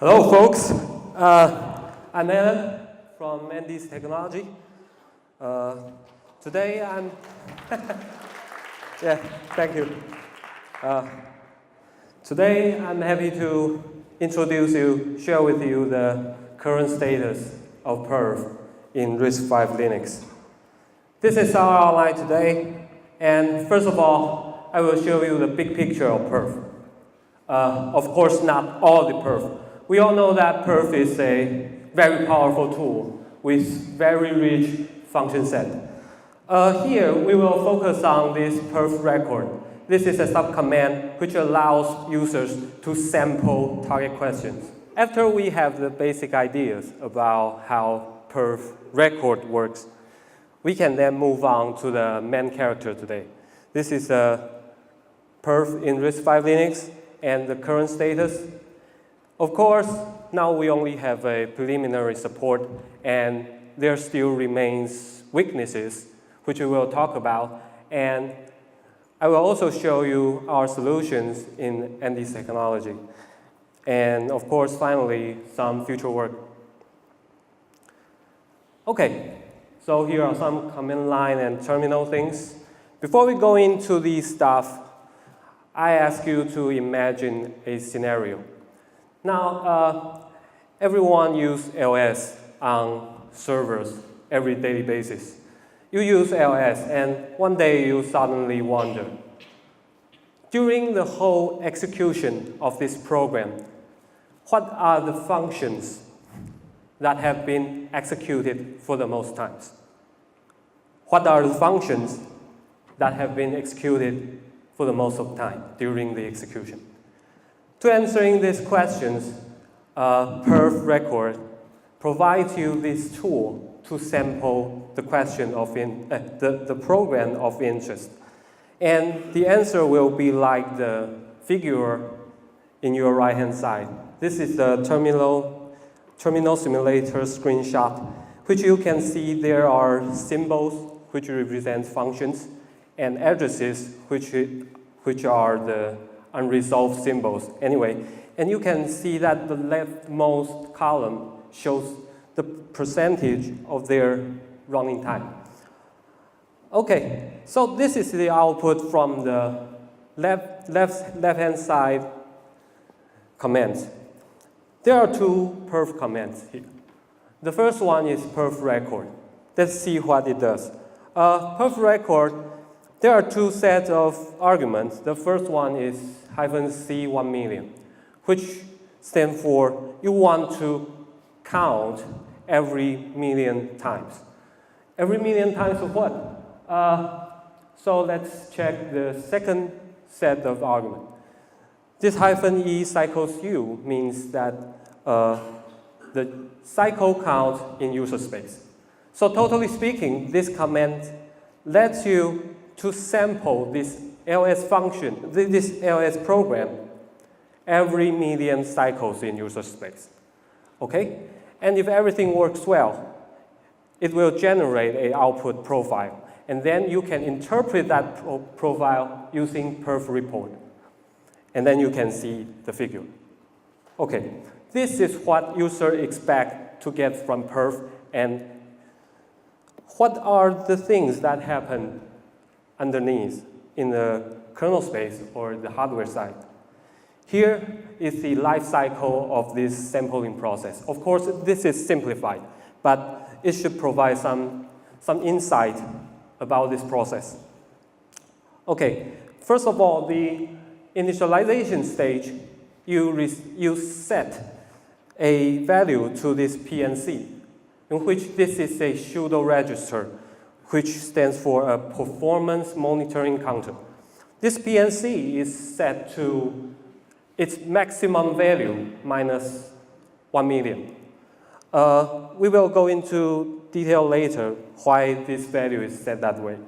Hello, folks. I'm Alan from Andy's Technology. Today I'm, yeah, thank you. Today I'm happy to share with you the current status of Perf in RISC-V Linux. This is our outline today, and first of all, I will show you the big picture of Perf. Of course, not all the Perf. We all know that Perf is a very powerful tool with very rich function set. Here, we will focus on this Perf record. This is a subcommand which allows users to sample target questions. After we have the basic ideas about how Perf record works, we can then move on to the main character today. This is Perf in RISC-V Linux and the current status. Of course, now we only have a preliminary support, and there still remains weaknesses, which we will talk about. And I will also show you our solutions in Andy's technology. And of course, finally, some future work. Okay, so here are some command line and terminal things. Before we go into these stuff, I ask you to imagine a scenario. Now, everyone uses LS on servers every daily basis. You use LS, and one day you suddenly wonder, during the whole execution of this program, what are the functions that have been executed for the most times? What are the functions that have been executed for the most of the time during the execution? To answering these questions, Perf record provides you this tool to sample the question of the program of interest. And the answer will be like the figure in your right-hand side. This is the terminal simulator screenshot, which you can see there are symbols which represent functions and addresses which are the unresolved symbols anyway. And you can see that the leftmost column shows the percentage of their running time. Okay, so this is the output from the left-hand side commands. There are two perf commands here. The first one is perf record. Let's see what it does. Perf record, there are two sets of arguments. The first one is -C 1,000,000, which stands for you want to count every million times. Every million times of what? So let's check the second set of argument. This -E cycles U means that the cycle count in user space. So totally speaking, this command lets you to sample this LS function, this LS program, every million cycles in user space. Okay? And if everything works well, it will generate an output profile. And then you can interpret that profile using perf report. And then you can see the figure. Okay, this is what users expect to get from perf, and what are the things that happen underneath in the kernel space or the hardware side. Here is the life cycle of this sampling process. Of course, this is simplified, but it should provide some insight about this process. Okay, first of all, the initialization stage, you set a value to this PNC, in which this is a pseudo register, which stands for a performance monitoring counter. This PNC is set to its maximum value minus 1,000,000. We will go into detail later why this value is set that way.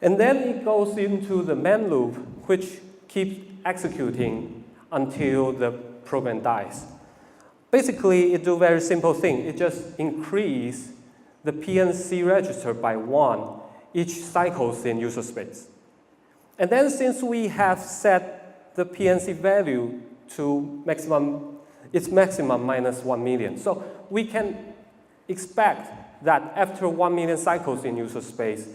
And then it goes into the main loop, which keeps executing until the program dies. Basically, it does a very simple thing. It just increases the PNC register by 1 each cycles in user space. And then since we have set the PNC value to maximum its maximum minus 1 million. So we can expect that after 1 million cycles in user space,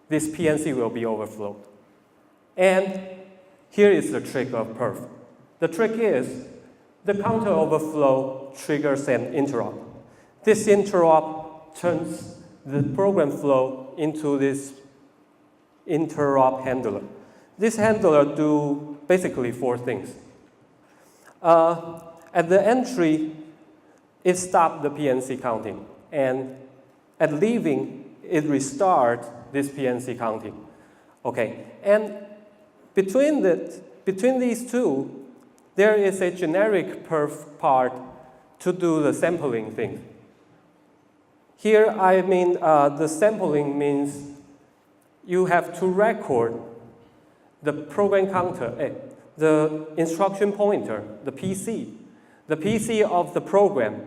this PNC will be overflowed. And here is the trick of perf. The trick is the counter overflow triggers an interrupt. This interrupt turns the program flow into this interrupt handler. This handler do basically 4 things. At the entry, it stops the PNC counting, and at leaving, it restarts this PNC counting. Okay, and between these two, there is a generic perf part to do the sampling thing. Here, I mean, the sampling means you have to record the program counter, the instruction pointer, the PC of the program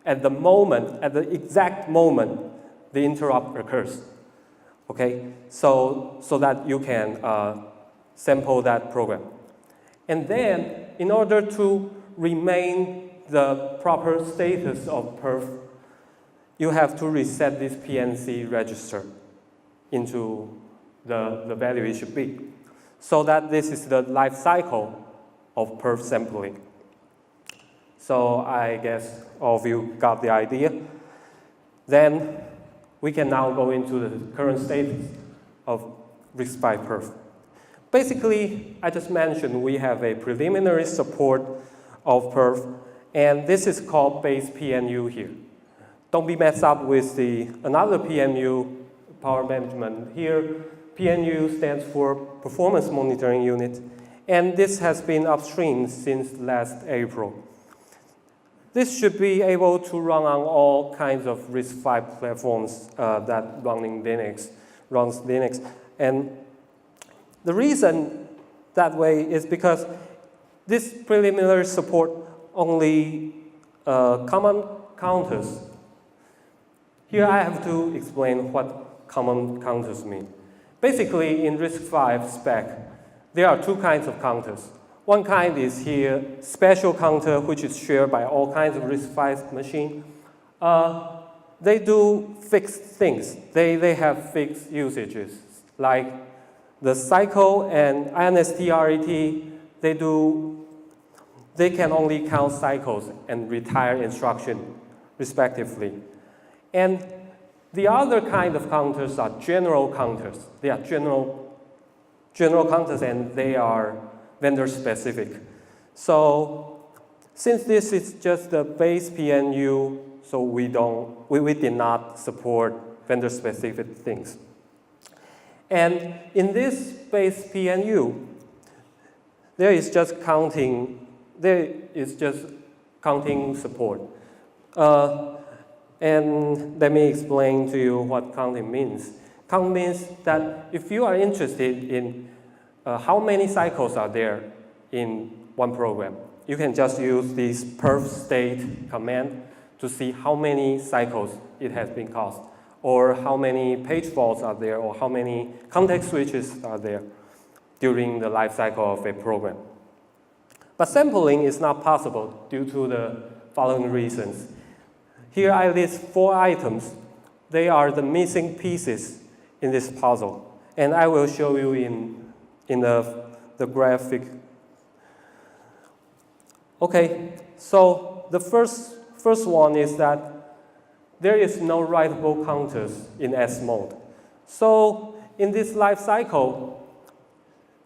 at the exact moment the interrupt occurs. Okay, so that you can sample that program. And then, in order to remain the proper status of perf, you have to reset this PNC register into the value it should be. So that this is the life cycle of perf sampling. So I guess all of you got the idea. Then we can now go into the current status of RISC-V Perf. Basically, I just mentioned we have a preliminary support of perf, and this is called base PNU here. Don't be messed up with another PMU, power management. Here, PNU stands for Performance Monitoring Unit, and this has been upstream since last April. This should be able to run on all kinds of RISC-V platforms that runs Linux. And the reason that way is because this preliminary support only common counters. Here I have to explain what common counters mean. Basically, in RISC-V spec, there are 2 kinds of counters. One kind is here, special counter, which is shared by all kinds of RISC-V machine. They do fixed things. They have fixed usages, like the cycle and INSTRET, they can only count cycles and retire instruction, respectively. And the other kind of counters are general counters. They are general counters, and they are vendor specific. So since this is just the base PNU, so we did not support vendor specific things. And in this base PNU, there is just counting support. And let me explain to you what counting means. Count means that if you are interested in how many cycles are there in one program, you can just use this perf state command to see how many cycles it has been caused, or how many page faults are there, or how many context switches are there during the life cycle of a program. But sampling is not possible due to the following reasons. Here I list 4 items. They are the missing pieces in this puzzle, and I will show you in the graphic. Okay, so the first one is that there is no writable counters in S mode. So in this life cycle,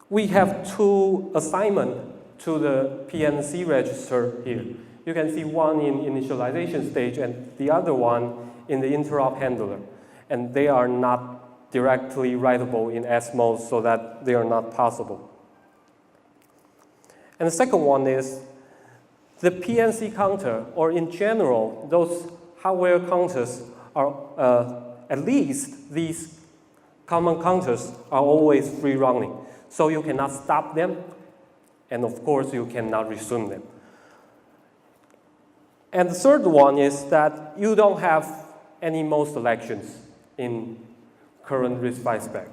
we have 2 assignments to the PNC register here. You can see one in initialization stage and the other one in the interrupt handler. And they are not directly writable in S mode, so that they are not possible. And the second one is the PNC counter, or in general, those hardware counters are, at least these common counters are always free running. So you cannot stop them, and of course you cannot resume them. And the third one is that you don't have any mode selections in current RISC-V spec.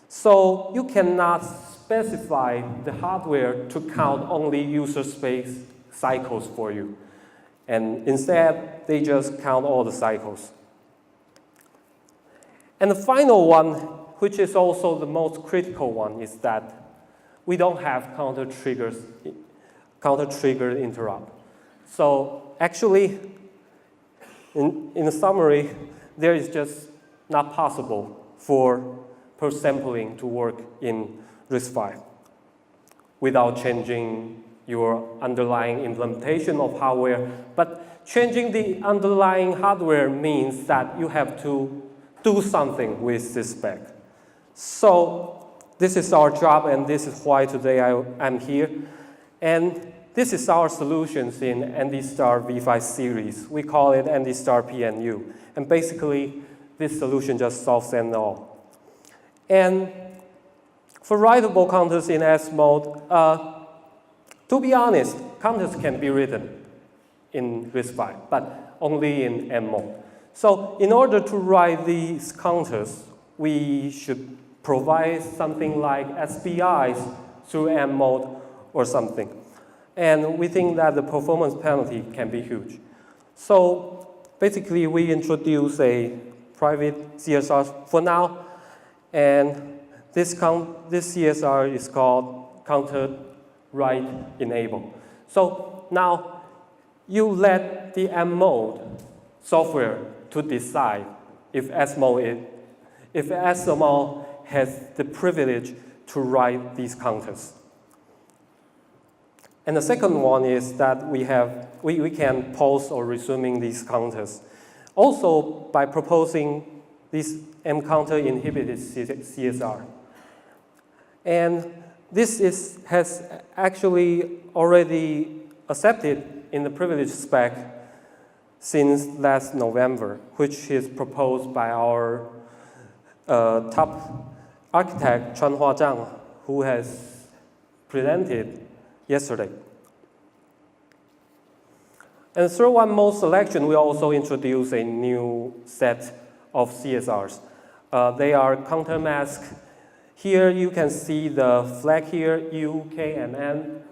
So you cannot specify the hardware to count only user space cycles for you. And instead, they just count all the cycles. And the final one, which is also the most critical one, is that we don't have counter-triggered interrupt. So actually, in a summary, there is just not possible for perf sampling to work in RISC-V without changing your underlying implementation of hardware. But changing the underlying hardware means that you have to do something with this spec. So this is our job, and this is why today I'm here. And this is our solutions in ND-Star V5 series. We call it ND-Star PNU. And basically, this solution just solves them all. And for writable counters in S mode, to be honest, counters can be written in RISC-V, but only in M mode. So in order to write these counters, we should provide something like SPIs through M mode or something. And we think that the performance penalty can be huge. So basically, we introduce a private CSR for now, and this CSR is called counter write enable. So now you let the M mode software to decide if SMO has the privilege to write these counters. And the second one is that we can pause or resuming these counters. Also by proposing this M counter inhibited CSR. And this has actually already accepted in the privilege spec since last November, which is proposed by our top architect, Chuanhua Zhang, who has presented yesterday. And the third one, mode selection, we also introduce a new set of CSRs. They are counter mask. Here you can see the flag here, U, K, and N,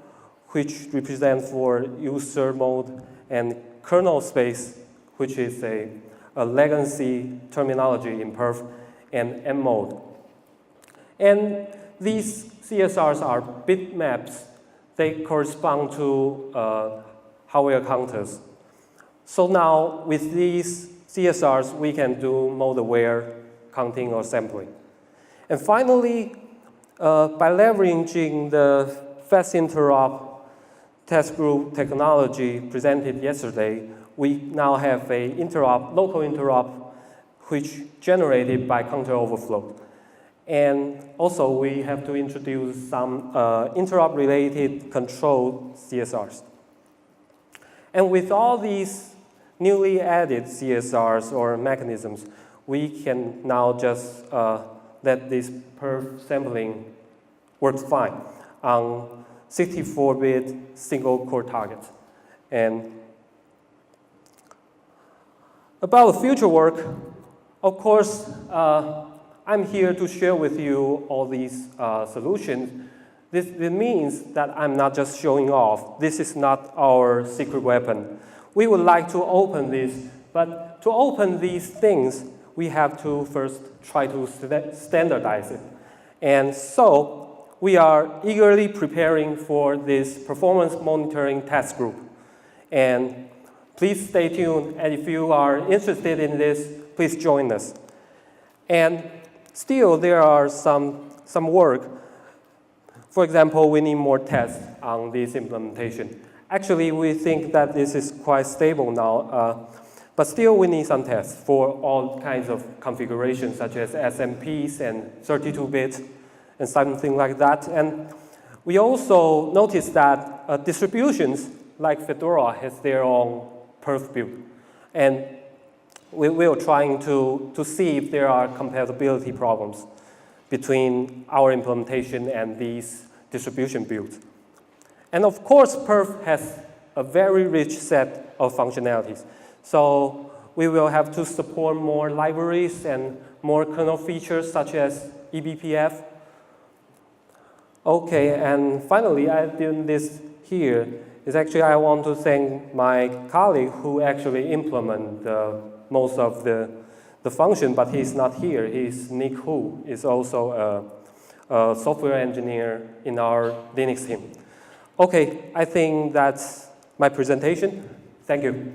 which represent for user mode, and kernel space, which is a legacy terminology in perf, and M mode. And these CSRs are bitmaps. They correspond to hardware counters. So now with these CSRs, we can do mode-aware counting or sampling. And finally, by leveraging the fast interrupt test group technology presented yesterday, we now have a local interrupt, which generated by counter overflow. And also, we have to introduce some interrupt-related control CSRs. And with all these newly added CSRs or mechanisms, we can now just let this perf sampling work fine on 64-bit single-core targets. And about the future work, of course, I'm here to share with you all these solutions. This means that I'm not just showing off. This is not our secret weapon. We would like to open this, but to open these things, we have to first try to standardize it. And so we are eagerly preparing for this performance monitoring task group. And please stay tuned, and if you are interested in this, please join us. And still, there are some work. For example, we need more tests on this implementation. Actually, we think that this is quite stable now, but still we need some tests for all kinds of configurations, such as SMPs and 32-bit and something like that. And we also noticed that distributions like Fedora has their own perf build. And we are trying to see if there are compatibility problems between our implementation and these distribution builds. And of course, perf has a very rich set of functionalities. So we will have to support more libraries and more kernel features such as eBPF. Okay, and finally, I've done this here. is actually I want to thank my colleague who actually implement most of the function, but he's not here. He's Nick Hu, is also a software engineer in our Linux team. Okay, I think that's my presentation. Thank you.